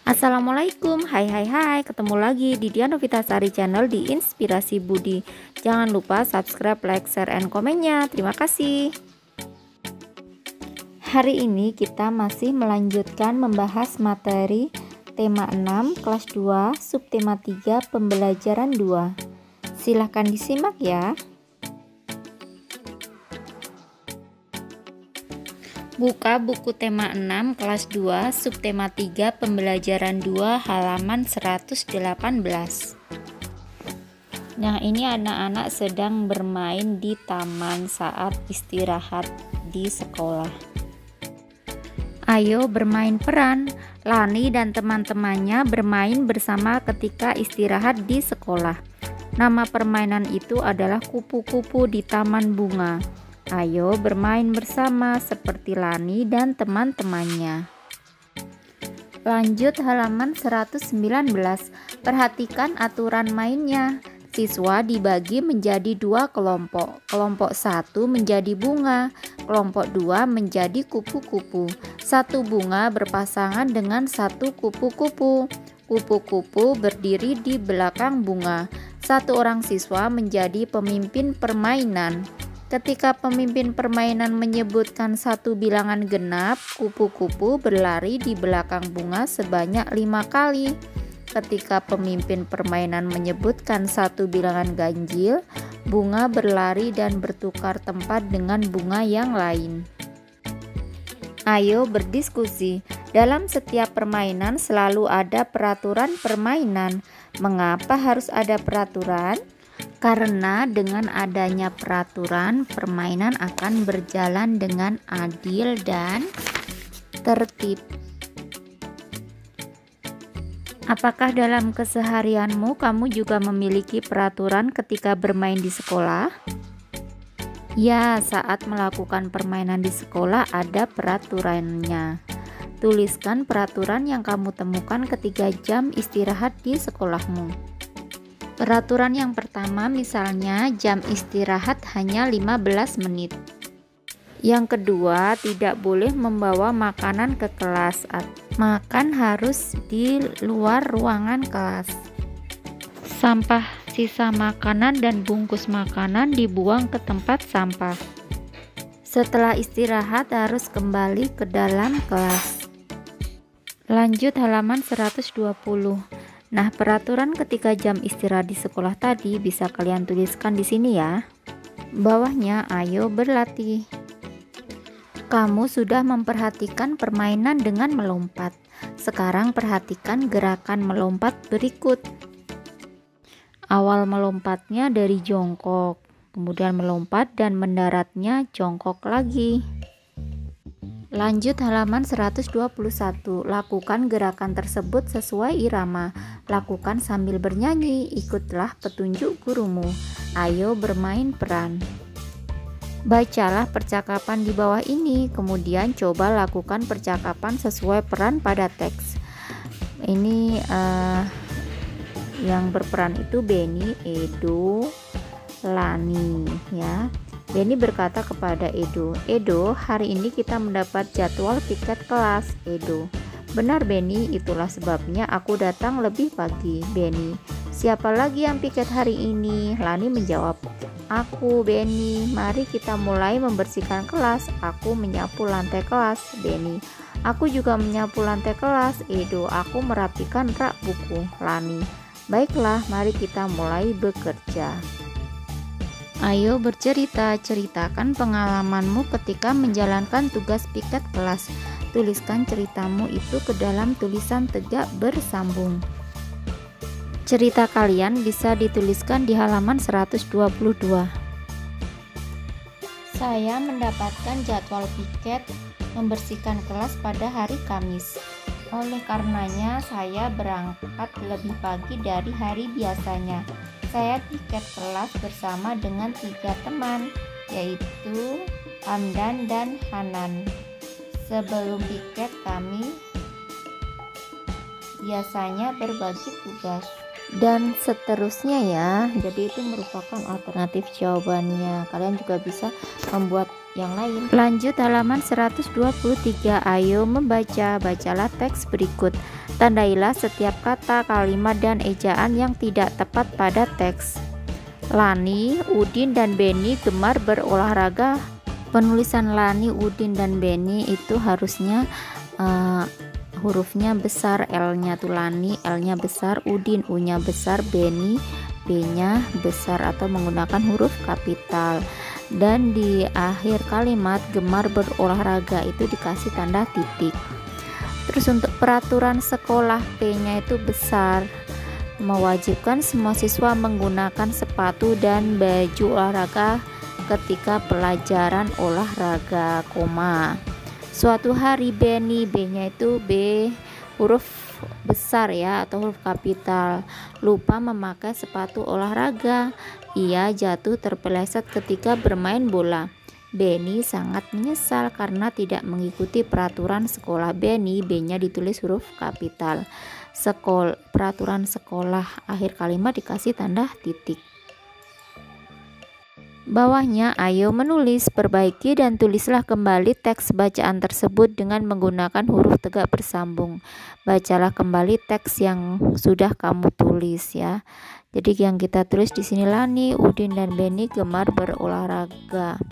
Assalamualaikum, hai, ketemu lagi di Dian Novitasari Channel di Inspirasi Budi. Jangan lupa subscribe, like, share, and komennya. Terima kasih. Hari ini kita masih melanjutkan membahas materi tema 6 kelas 2 subtema 3 pembelajaran 2. Silahkan disimak ya. Buka buku tema 6 kelas 2 subtema 3 pembelajaran 2 halaman 118. Nah, ini anak-anak sedang bermain di taman saat istirahat di sekolah. Ayo bermain peran. Lani dan teman-temannya bermain bersama ketika istirahat di sekolah. Nama permainan itu adalah kupu-kupu di taman bunga. Ayo bermain bersama seperti Lani dan teman-temannya. Lanjut halaman 119. Perhatikan aturan mainnya. Siswa dibagi menjadi 2 kelompok. Kelompok 1 menjadi bunga, kelompok 2 menjadi kupu-kupu. Satu bunga berpasangan dengan satu kupu-kupu. Kupu-kupu berdiri di belakang bunga. Satu orang siswa menjadi pemimpin permainan. Ketika pemimpin permainan menyebutkan satu bilangan genap, kupu-kupu berlari di belakang bunga sebanyak 5 kali. Ketika pemimpin permainan menyebutkan satu bilangan ganjil, bunga berlari dan bertukar tempat dengan bunga yang lain. Ayo berdiskusi. Dalam setiap permainan selalu ada peraturan permainan. Mengapa harus ada peraturan? Karena dengan adanya peraturan, permainan akan berjalan dengan adil dan tertib. Apakah dalam keseharianmu kamu juga memiliki peraturan ketika bermain di sekolah? Ya, saat melakukan permainan di sekolah ada peraturannya. Tuliskan peraturan yang kamu temukan ketika jam istirahat di sekolahmu. Peraturan yang pertama misalnya jam istirahat hanya 15 menit. Yang kedua, tidak boleh membawa makanan ke kelas. Makan harus di luar ruangan kelas. Sampah sisa makanan dan bungkus makanan dibuang ke tempat sampah. Setelah istirahat harus kembali ke dalam kelas. Lanjut halaman 120. Nah, peraturan ketika jam istirahat di sekolah tadi bisa kalian tuliskan di sini ya. Bawahnya, ayo berlatih. Kamu sudah memperhatikan permainan dengan melompat. Sekarang perhatikan gerakan melompat berikut. Awal melompatnya dari jongkok, kemudian melompat dan mendaratnya jongkok lagi. Lanjut halaman 121. Lakukan gerakan tersebut sesuai irama. Lakukan sambil bernyanyi. Ikutlah petunjuk gurumu. Ayo bermain peran. Bacalah percakapan di bawah ini. Kemudian coba lakukan percakapan sesuai peran pada teks. Ini yang berperan itu Benny, Edo, Lani ya. Benny berkata kepada Edo, "Edo, hari ini kita mendapat jadwal piket kelas." Edo, "Benar Benny, itulah sebabnya aku datang lebih pagi." Benny, "Siapa lagi yang piket hari ini?" Lani menjawab, "Aku." Benny, "Mari kita mulai membersihkan kelas." Aku menyapu lantai kelas. Benny, "Aku juga menyapu lantai kelas." Edo, "Aku merapikan rak buku." Lani, "Baiklah, mari kita mulai bekerja." Ayo bercerita, ceritakan pengalamanmu ketika menjalankan tugas piket kelas. Tuliskan ceritamu itu ke dalam tulisan tegak bersambung. Cerita kalian bisa dituliskan di halaman 122. Saya mendapatkan jadwal piket membersihkan kelas pada hari Kamis. Oleh karenanya saya berangkat lebih pagi dari hari biasanya. Saya piket kelas bersama dengan 3 teman, yaitu Hamdan dan Hanan. Sebelum piket kami biasanya berbagi tugas. dan seterusnya ya. Jadi itu merupakan alternatif jawabannya. Kalian juga bisa membuat yang lain. Lanjut halaman 123. Ayo membaca. Bacalah teks berikut. Tandailah setiap kata, kalimat, dan ejaan yang tidak tepat pada teks. Lani, Udin, dan Beni gemar berolahraga. Penulisan Lani, Udin, dan Beni itu harusnya hurufnya besar, L-nya tuh Lani, L-nya besar, Udin, U-nya besar, Beni, B-nya besar atau menggunakan huruf kapital. Dan di akhir kalimat gemar berolahraga itu dikasih tanda titik. Terus untuk peraturan sekolah, P-nya itu besar, mewajibkan semua siswa menggunakan sepatu dan baju olahraga ketika pelajaran olahraga, koma. Suatu hari Beni, B-nya itu B huruf besar ya atau huruf kapital, lupa memakai sepatu olahraga. Ia jatuh terpeleset ketika bermain bola. Beni sangat menyesal karena tidak mengikuti peraturan sekolah. Beni, B-nya ditulis huruf kapital. Peraturan sekolah, akhir kalimat dikasih tanda titik. Bawahnya, ayo menulis, perbaiki, dan tulislah kembali teks bacaan tersebut dengan menggunakan huruf tegak bersambung. Bacalah kembali teks yang sudah kamu tulis ya. Jadi yang kita tulis di sini, Lani, Udin, dan Beni gemar berolahraga.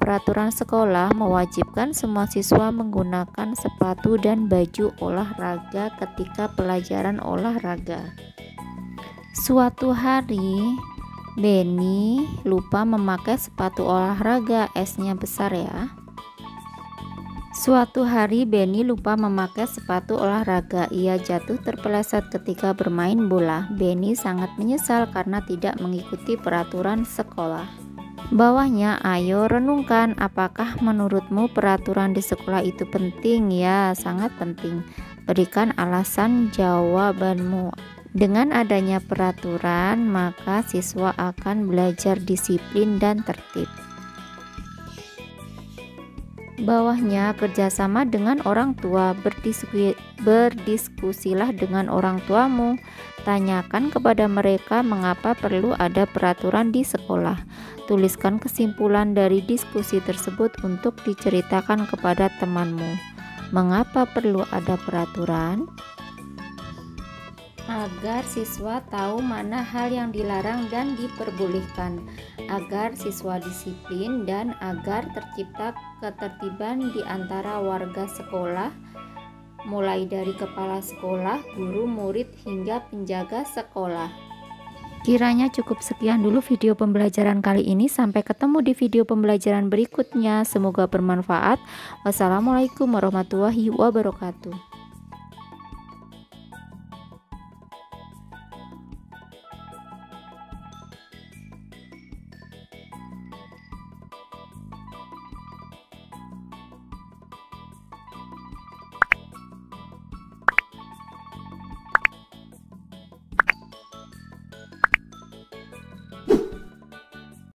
Peraturan sekolah mewajibkan semua siswa menggunakan sepatu dan baju olahraga ketika pelajaran olahraga. Suatu hari Beni lupa memakai sepatu olahraga, S-nya besar ya. Suatu hari Beni lupa memakai sepatu olahraga. Ia jatuh terpeleset ketika bermain bola. Beni sangat menyesal karena tidak mengikuti peraturan sekolah. Bawahnya, ayo renungkan, apakah menurutmu peraturan di sekolah itu penting? Ya, sangat penting. Berikan alasan jawabanmu. Dengan adanya peraturan, maka siswa akan belajar disiplin dan tertib. Bawahnya, kerjasama dengan orang tua. Berdiskusilah dengan orang tuamu. Tanyakan kepada mereka mengapa perlu ada peraturan di sekolah. Tuliskan kesimpulan dari diskusi tersebut untuk diceritakan kepada temanmu. Mengapa perlu ada peraturan? Agar siswa tahu mana hal yang dilarang dan diperbolehkan, agar siswa disiplin, dan agar tercipta ketertiban di antara warga sekolah, mulai dari kepala sekolah, guru, murid, hingga penjaga sekolah. Kiranya cukup sekian dulu video pembelajaran kali ini. Sampai ketemu di video pembelajaran berikutnya. Semoga bermanfaat. Wassalamualaikum warahmatullahi wabarakatuh.